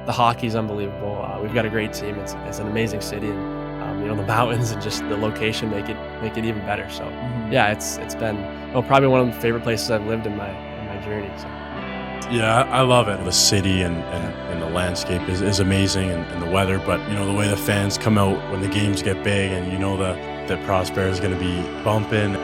the hockey's unbelievable. We've got a great team. It's an amazing city, and the mountains and just the location make it even better. So yeah, it's been probably one of the favorite places I've lived in my journey. So. Yeah, I love it. The city and the landscape is amazing, and the weather. But the way the fans come out when the games get big, and that Prosper is going to be bumping.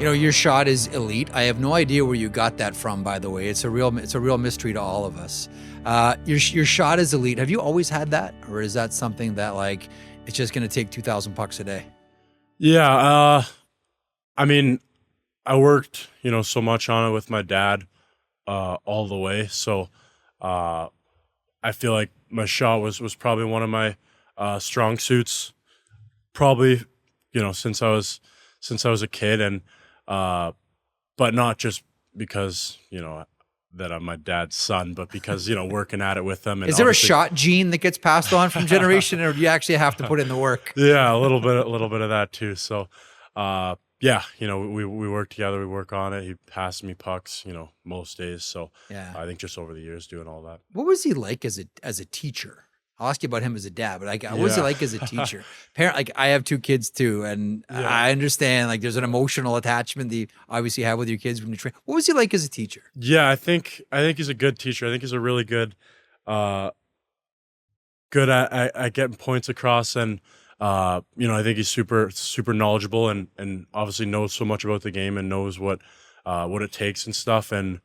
Your shot is elite. I have no idea where you got that from, by the way. It's a real mystery to all of us. Your shot is elite. Have you always had that, or is that something that it's just going to take 2,000 pucks a day? Yeah, I worked so much on it with my dad all the way. So I feel like my shot was probably one of my strong suits. Probably since I was a kid, and but not just because that I'm my dad's son, but because working at it with them. And is there a shot gene that gets passed on from generation, or do you actually have to put in the work? Yeah, a little bit of that too. So yeah, we work together, we work on it. He passed me pucks most days. So yeah, I think just over the years doing all that. What was he like as a teacher? I'll ask you about him as a dad, but what was he like as a teacher? I have 2 kids too, and I understand there's an emotional attachment that you obviously have with your kids when you train. What was he like as a teacher? Yeah, I think he's a good teacher. I think he's a really good at getting points across, and I think he's super knowledgeable, and obviously knows so much about the game and knows what it takes and stuff. And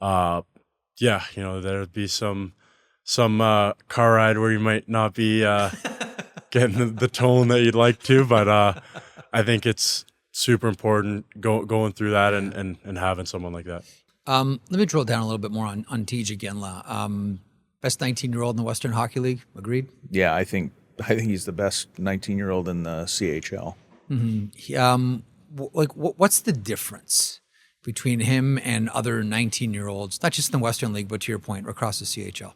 there'd be some car ride where you might not be getting the tone that you'd like to, but I think it's super important going through that and having someone like that. Let me drill down a little bit more on Tij Iginla. Best 19-year-old in the Western Hockey League. Agreed? Yeah, I think he's the best 19-year-old in the CHL. Mm-hmm. What's the difference between him and other 19-year-olds, not just in the Western League, but to your point, across the CHL?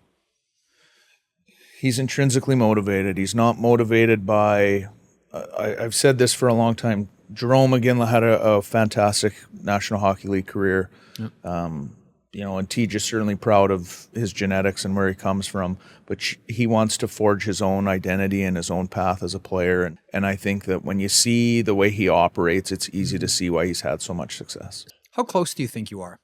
He's intrinsically motivated. He's not motivated by, I've said this for a long time, Jarome Iginla had a fantastic National Hockey League career. Yep. And Tij is certainly proud of his genetics and where he comes from, but he wants to forge his own identity and his own path as a player. And I think that when you see the way he operates, it's easy to see why he's had so much success. How close do you think you are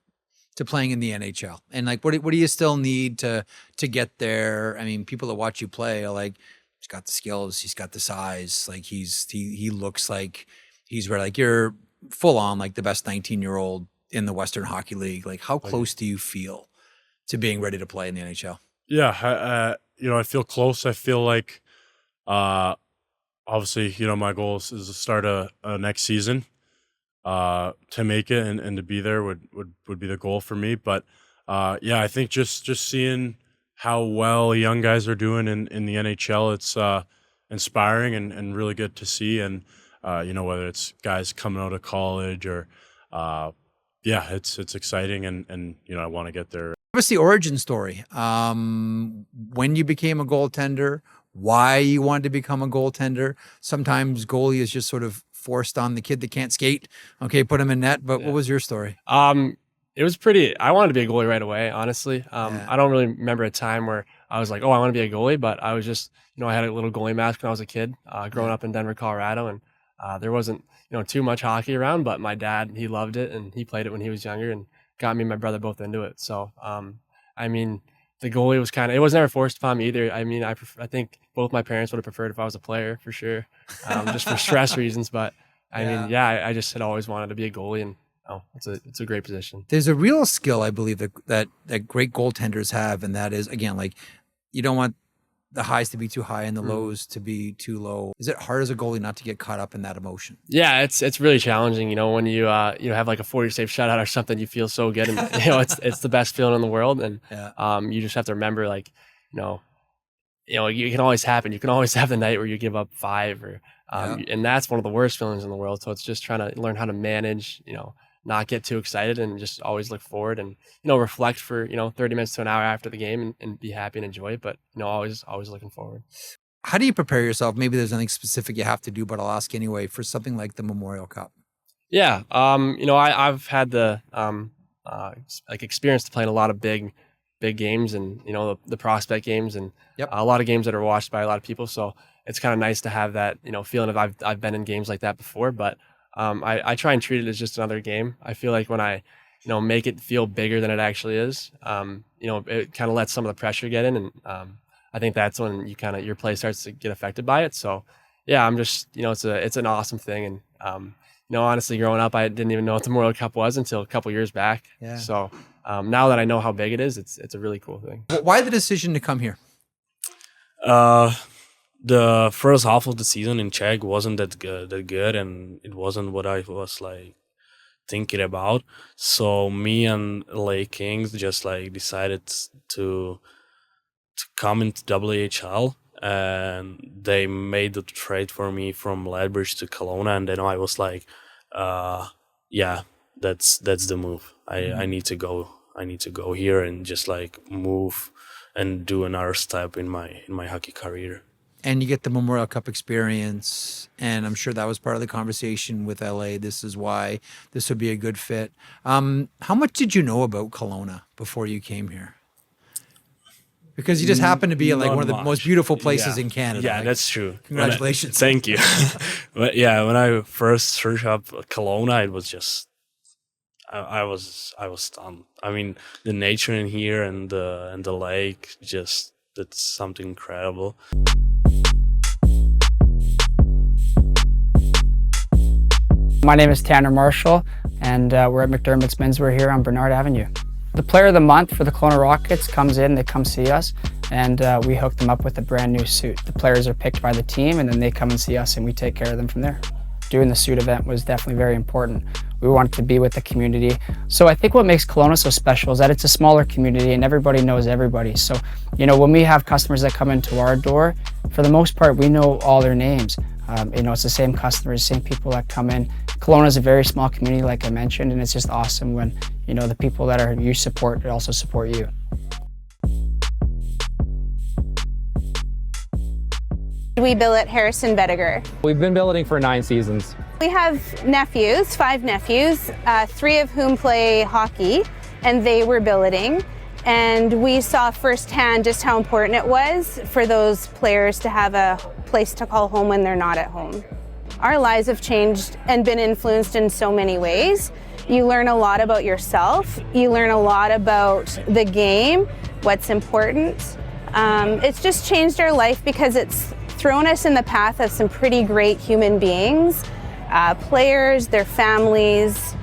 to playing in the NHL? And what do you still need to get there? I mean, people that watch you play are he's got the skills, he's got the size, he looks like he's where you're full on the best 19-year-old in the Western Hockey League. How close do you feel to being ready to play in the NHL? Yeah, I feel close. I feel like obviously, my goal is to start a next season. To make it and to be there would be the goal for me. But I think just seeing how well young guys are doing in the NHL, it's inspiring and really good to see. And whether it's guys coming out of college or it's exciting and I want to get there. Give us the origin story. When you became a goaltender, why you wanted to become a goaltender. Sometimes goalie is just sort of forced on the kid that can't skate. Okay, put him in net. But what was your story? It was I wanted to be a goalie right away, honestly. I don't really remember a time where I was like, oh, I want to be a goalie, but I was just, I had a little goalie mask when I was a kid, growing up in Denver, Colorado, and there wasn't, too much hockey around, but my dad, he loved it, and he played it when he was younger and got me and my brother both into it. So, the goalie was it was never forced upon me either. I think both my parents would have preferred if I was a player for sure, just for stress reasons. But I just had always wanted to be a goalie, and it's a great position. There's a real skill, I believe, that great goaltenders have, and that is, again, you don't want the highs to be too high and the lows to be too low. Is it hard as a goalie not to get caught up in that emotion? Yeah, it's really challenging. When you have a 40 save shutout or something, you feel so good, and it's the best feeling in the world. And you just have to remember, it can always happen. You can always have the night where you give up 5 or, and that's one of the worst feelings in the world. So it's just trying to learn how to manage, not get too excited and just always look forward and, reflect for, 30 minutes to an hour after the game and be happy and enjoy it. But, always looking forward. How do you prepare yourself? Maybe there's nothing specific you have to do, but I'll ask anyway, for something like the Memorial Cup. Yeah. I've had the experience to play in a lot of big games and, the prospect games and a lot of games that are watched by a lot of people. So it's kind of nice to have that, feeling of I've been in games like that before, but I try and treat it as just another game. I feel like when I, make it feel bigger than it actually is, it kind of lets some of the pressure get in. And I think that's when your play starts to get affected by it. So yeah, I'm just, it's an awesome thing. And, honestly, growing up, I didn't even know what the Memorial Cup was until a couple years back. Yeah. So now that I know how big it is, it's a really cool thing. Why the decision to come here? The first half of the season in Czech wasn't that good, and it wasn't what I was thinking about. So me and LA Kings just decided to come into WHL, and they made the trade for me from Lethbridge to Kelowna, and then I was that's the move. I need to go here and just move and do another step in my hockey career. And you get the Memorial Cup experience, and I'm sure that was part of the conversation with LA. This is why this would be a good fit. How much did you know about Kelowna before you came here? Because you just happen to be in one of the most beautiful places in Canada. Yeah, that's true. Congratulations. Thank you. But yeah, when I first searched up Kelowna, it was just I was stunned. I mean, the nature in here and the lake, just that's something incredible. My name is Tanner Marshall, and we're at McDermott's Menswear here on Bernard Avenue. The Player of the Month for the Kelowna Rockets comes in, they come see us, and we hook them up with a brand new suit. The players are picked by the team, and then they come and see us, and we take care of them from there. Doing the suit event was definitely very important. We wanted to be with the community. So I think what makes Kelowna so special is that it's a smaller community and everybody knows everybody. So, when we have customers that come into our door, for the most part, we know all their names. It's the same customers, same people that come in. Kelowna is a very small community, like I mentioned, and it's just awesome when, the people that you support also support you. We billet Harrison Boettiger. We've been billeting for 9 seasons. We have 5 nephews, 3 of whom play hockey, and they were billeting. And we saw firsthand just how important it was for those players to have a place to call home when they're not at home. Our lives have changed and been influenced in so many ways. You learn a lot about yourself. You learn a lot about the game, what's important. It's just changed our life because it's thrown us in the path of some pretty great human beings, players, their families,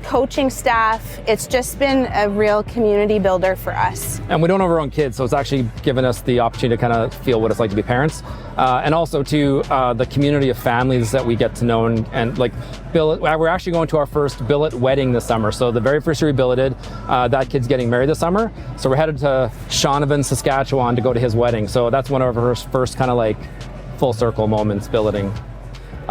coaching staff. It's just been a real community builder for us. And we don't have our own kids, so it's actually given us the opportunity to kind of feel what it's like to be parents. And also to the community of families that we get to know and billet. We're actually going to our first billet wedding this summer. So the very first year we billeted, that kid's getting married this summer. So we're headed to Shaunavon, Saskatchewan to go to his wedding. So that's one of our first kind of full circle moments billeting.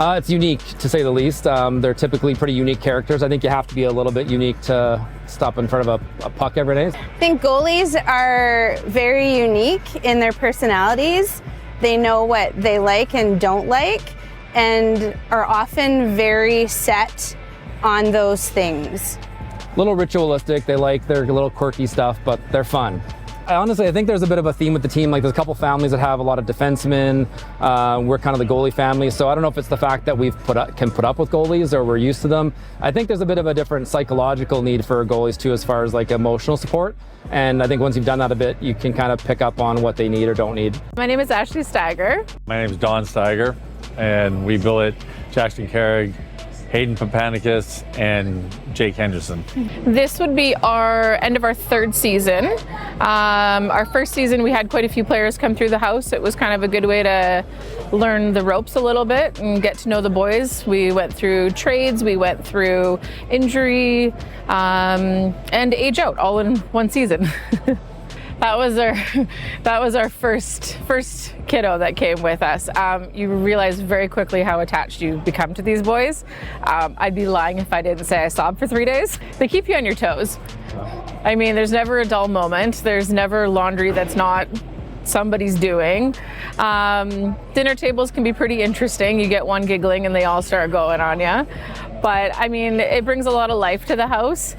It's unique, to say the least. They're typically pretty unique characters. I think you have to be a little bit unique to stop in front of a puck every day. I think goalies are very unique in their personalities. They know what they like and don't like, and are often very set on those things. A little ritualistic. They like their little quirky stuff, but they're fun. I think there's a bit of a theme with the team. There's a couple families that have a lot of defensemen. We're kind of the goalie family, so I don't know if it's the fact that can put up with goalies or we're used to them. I think there's a bit of a different psychological need for goalies too, as far as emotional support. And I think once you've done that a bit, you can kind of pick up on what they need or don't need. My name is Ashley Steiger. My name is Don Steiger, and we billet Jackson Carrig, Hayden Papanicus, and Jake Henderson. This would be our end of our 3rd season. Our first season, we had quite a few players come through the house. It was kind of a good way to learn the ropes a little bit and get to know the boys. We went through trades, we went through injury, and age out all in one season. That was our first kiddo that came with us. You realize very quickly how attached you become to these boys. I'd be lying if I didn't say I saw them for 3 days. They keep you on your toes. I mean, there's never a dull moment. There's never laundry that's not somebody's doing. Dinner tables can be pretty interesting. You get one giggling and they all start going on you. But I mean, it brings a lot of life to the house.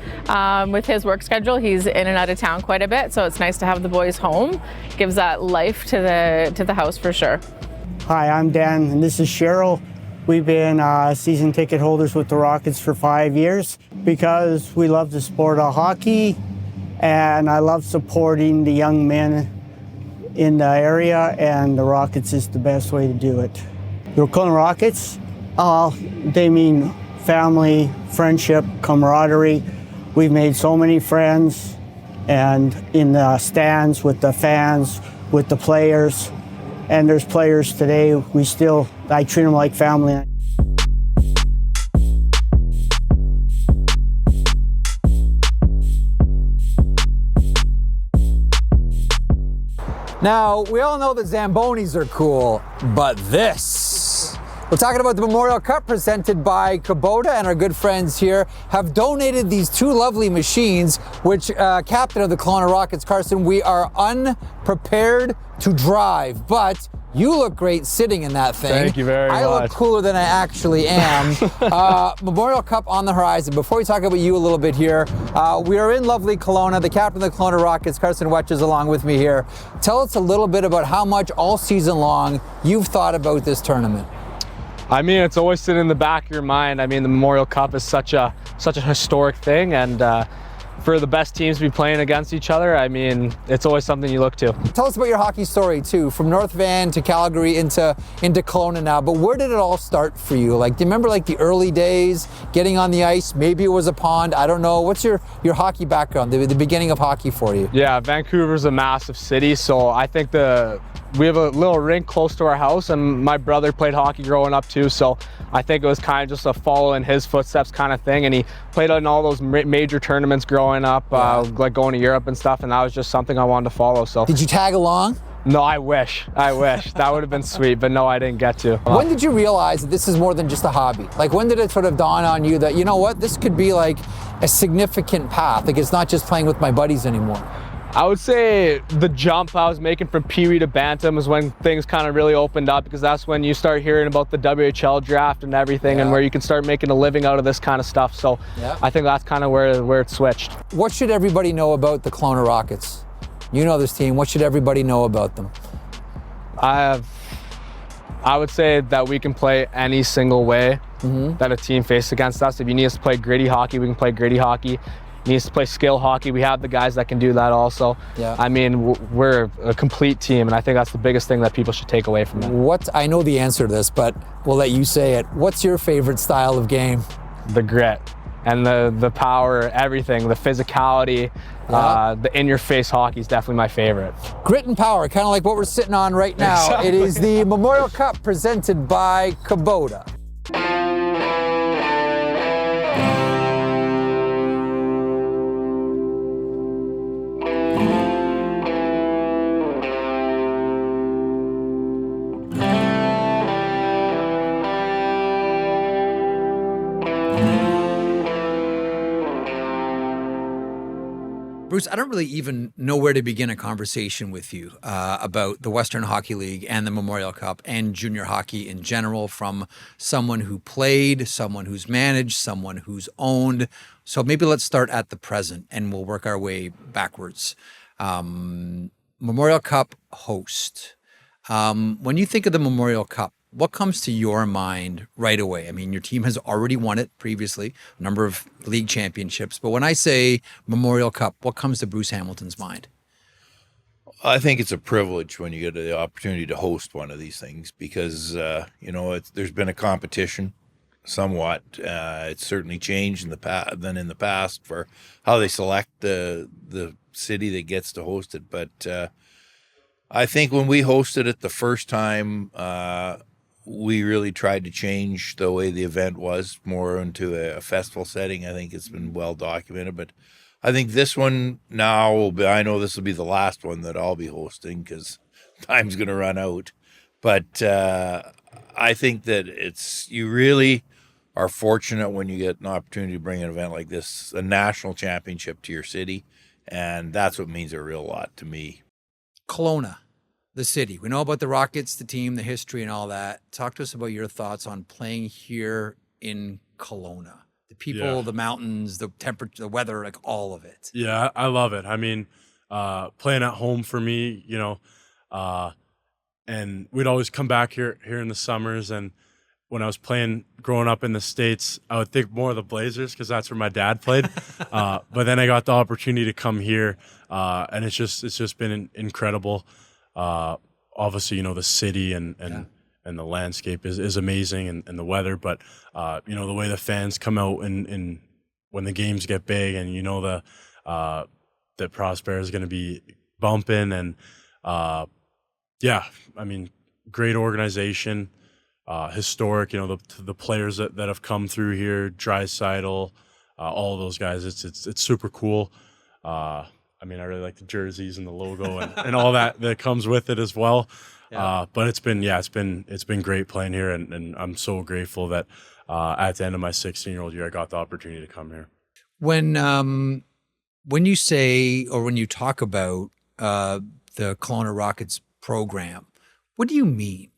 With his work schedule, he's in and out of town quite a bit, so it's nice to have the boys home. Gives that life to the house for sure. Hi, I'm Dan, and this is Cheryl. We've been season ticket holders with the Rockets for 5 years because we love the sport of hockey, and I love supporting the young men in the area, and the Rockets is the best way to do it. The Kelowna Rockets, they mean family, friendship, camaraderie. We've made so many friends, and in the stands with the fans, with the players, and there's players today, I treat them like family. Now, we all know that Zambonis are cool, but this. We're talking about the Memorial Cup presented by Kubota, and our good friends here have donated these two lovely machines, which, captain of the Kelowna Rockets, Carson, we are unprepared to drive, but you look great sitting in that thing. Thank you very much. I look cooler than I actually am. Memorial Cup on the horizon. Before we talk about you a little bit here, we are in lovely Kelowna. The captain of the Kelowna Rockets, Harrison Boettiger, is along with me here. Tell us a little bit about how much all season long you've thought about this tournament. I mean, it's always sitting in the back of your mind. I mean, the Memorial Cup is such a historic thing, and for the best teams to be playing against each other, I mean, it's always something you look to. Tell us about your hockey story too, from North Van to Calgary into Kelowna now. But where did it all start for you? Like, do you remember like the early days, getting on the ice? Maybe it was a pond. I don't know. What's your hockey background? The beginning of hockey for you? Yeah, Vancouver's a massive city, so I think we have a little rink close to our house, and my brother played hockey growing up too, so I think it was kind of just a follow in his footsteps kind of thing, and he played in all those major tournaments growing up, like going to Europe and stuff, and that was just something I wanted to follow. So did you tag along? No, I wish. That would have been sweet, but no, I didn't get to. When did you realize that this is more than just a hobby? Like, when did it sort of dawn on you that, you know what, this could be like a significant path? Like, it's not just playing with my buddies anymore. I would say the jump I was making from Pee Wee to Bantam is when things kind of really opened up, because that's when you start hearing about the WHL draft and everything, and where you can start making a living out of this kind of stuff. So I think that's kind of where it switched. What should everybody know about the Kelowna Rockets? You know this team. What should everybody know about them? I would say that we can play any single way that a team faces against us. If you need us to play gritty hockey, we can play gritty hockey. Needs to play skill hockey. We have the guys that can do that also. I mean, we're a complete team, and I think that's the biggest thing that people should take away from it. I know the answer to this, but we'll let you say it. What's your favorite style of game? The grit and the power, everything, the physicality, the in-your-face hockey is definitely my favorite. Grit and power, kind of like what we're sitting on right now. Exactly. It is the Memorial Cup presented by Kubota. Bruce, I don't really even know where to begin a conversation with you about the Western Hockey League and the Memorial Cup and junior hockey in general, from someone who played, someone who's managed, someone who's owned. So maybe let's start at the present and we'll work our way backwards. Memorial Cup host. When you think of the Memorial Cup, what comes to your mind right away? I mean, your team has already won it previously, a number of league championships. But when I say Memorial Cup, what comes to Bruce Hamilton's mind? I think it's a privilege when you get the opportunity to host one of these things because, there's been a competition somewhat. It's certainly changed in the past for how they select the city that gets to host it. But I think when we hosted it the first time, we really tried to change the way the event was more into a festival setting. I think it's been well documented, but I think this one now will be, I know this will be the last one that I'll be hosting because time's going to run out. But I think that you really are fortunate when you get an opportunity to bring an event like this, a national championship, to your city. And that's what means a real lot to me. Kelowna, the city. We know about the Rockets, the team, the history and all that. Talk to us about your thoughts on playing here in Kelowna. The people, the mountains, the temperature, the weather, like all of it. Yeah, I love it. I mean, playing at home for me, and we'd always come back here in the summers. And when I was playing growing up in the States, I would think more of the Blazers because that's where my dad played. But then I got the opportunity to come here, and it's just been incredible. Obviously, the city and the landscape is amazing, and the weather. But the way the fans come out and when the games get big, and that Prosper is going to be bumping, and I mean, great organization. Historic, the players that have come through here, Draisaitl, all of those guys. It's super cool. I mean, I really like the jerseys and the logo and all that comes with it as well. Yeah. But it's been great playing here, and I'm so grateful that at the end of my 16-year-old year, I got the opportunity to come here. When you say, or when you talk about the Kelowna Rockets program, what do you mean?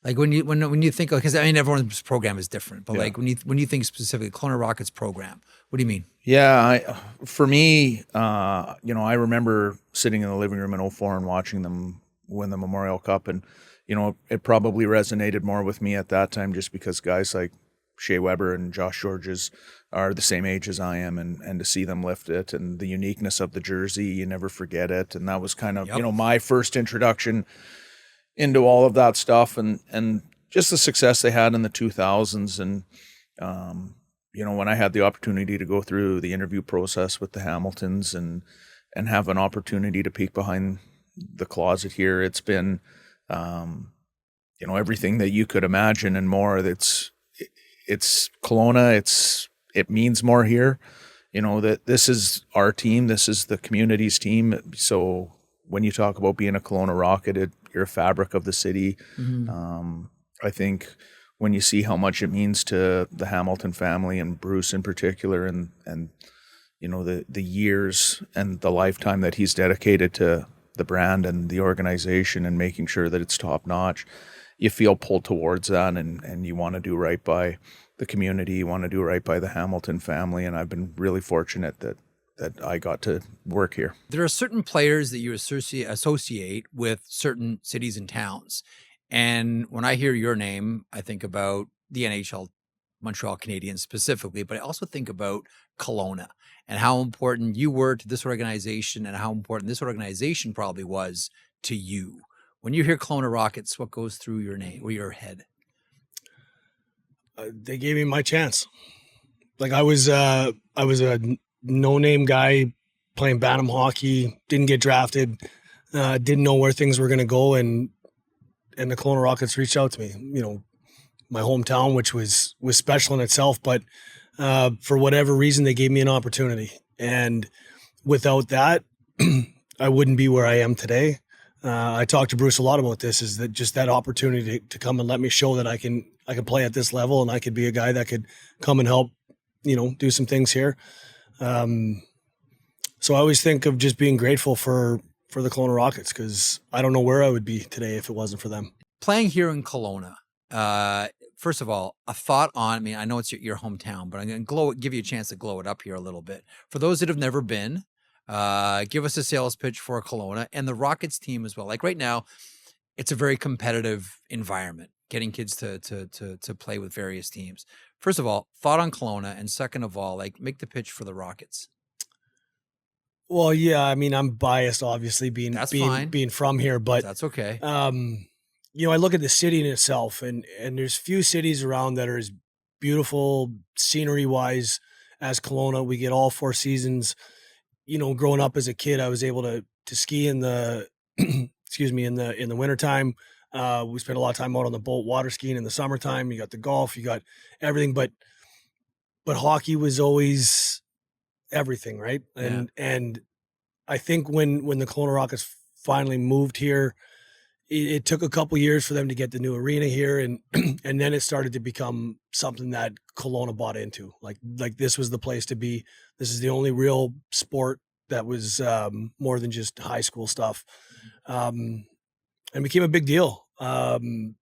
Like when you think, because I mean everyone's program is different, but like when you think specifically Kelowna Rockets program, what do you mean? Yeah, for me, I remember sitting in the living room in 2004 and watching them win the Memorial Cup, and it probably resonated more with me at that time just because guys like Shea Weber and Josh Gorges are the same age as I am, and to see them lift it and the uniqueness of the jersey, you never forget it, and that was kind of my first introduction into all of that stuff, and just the success they had in the 2000s. And, when I had the opportunity to go through the interview process with the Hamiltons and have an opportunity to peek behind the closet here, it's been, everything that you could imagine and more. It's Kelowna. It means more here, that this is our team. This is the community's team. So when you talk about being a Kelowna Rocket, you're a fabric of the city. Mm-hmm. I think when you see how much it means to the Hamilton family and Bruce in particular, and the years and the lifetime that he's dedicated to the brand and the organization and making sure that it's top notch, you feel pulled towards that, and you want to do right by the community. You want to do right by the Hamilton family, and I've been really fortunate that I got to work here. There are certain players that you associate with certain cities and towns. And when I hear your name, I think about the NHL, Montreal Canadiens specifically, but I also think about Kelowna and how important you were to this organization and how important this organization probably was to you. When you hear Kelowna Rockets, what goes through your name or your head? They gave me my chance. Like I was a no-name guy playing Bantam hockey, didn't get drafted, didn't know where things were going to go, and the Kelowna Rockets reached out to me. My hometown, which was special in itself, but for whatever reason, they gave me an opportunity, and without that, I wouldn't be where I am today. I talked to Bruce a lot about this. Is that just that opportunity to come and let me show that I can play at this level, and I could be a guy that could come and help, do some things here. So I always think of just being grateful for the Kelowna Rockets, because I don't know where I would be today if it wasn't for them. Playing here in Kelowna, first of all, a thought on, I mean, I know it's your hometown, but I'm going to give you a chance to glow it up here a little bit. For those that have never been, give us a sales pitch for Kelowna and the Rockets team as well. Like right now, it's a very competitive environment, getting kids to play with various teams. First of all, thought on Kelowna, and second of all, like make the pitch for the Rockets. Well, yeah, I mean, I'm biased, obviously, being from here, but that's okay. I look at the city in itself, and there's few cities around that are as beautiful scenery-wise as Kelowna. We get all 4 seasons. Growing up as a kid, I was able to ski in the in the wintertime. We spent a lot of time out on the boat, water skiing in the summertime. You got the golf, you got everything, but hockey was always everything, right? And I think when the Kelowna Rockets finally moved here, it took a couple years for them to get the new arena here, and and then it started to become something that Kelowna bought into. Like this was the place to be. This is the only real sport that was more than just high school stuff, and became a big deal. And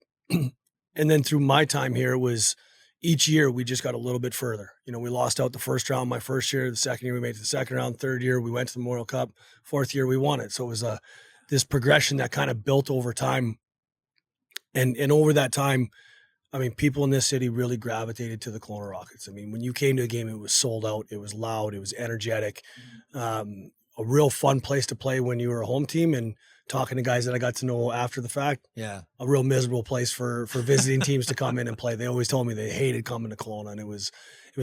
then through my time here, it was each year we just got a little bit further. You know, we lost out the first round my first year. The second year we made it to the second round. Third year we went to the Memorial Cup. Fourth year we won it. So it was this progression that kind of built over time. And over that time, I mean, people in this city really gravitated to the Kelowna Rockets. I mean, when you came to a game, it was sold out. It was loud. It was energetic. A real fun place to play when you were a home team. And talking to guys that I got to know after the fact, a real miserable place for visiting teams to come in and play. They always told me they hated coming to Kelowna, and it was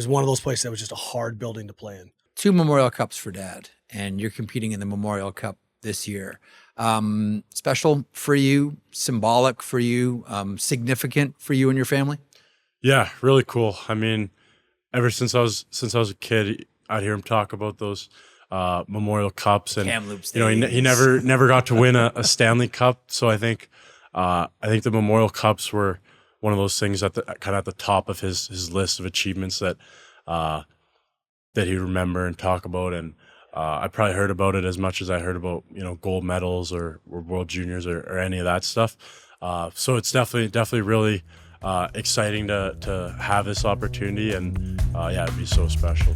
one of those places that was just a hard building to play in. 2 Memorial Cups for Dad, and you're competing in the Memorial Cup this year. Special for you, symbolic for you, significant for you and your family? Yeah, really cool. I mean, ever since I was a kid, I'd hear him talk about those Memorial Cups, and you know, he never got to win a Stanley Cup. So I think the Memorial Cups were one of those things at the top of his list of achievements that he'd remember and talk about. And I probably heard about it as much as I heard about, you know, gold medals or World Juniors or any of that stuff. So it's definitely really exciting to have this opportunity, and it'd be so special.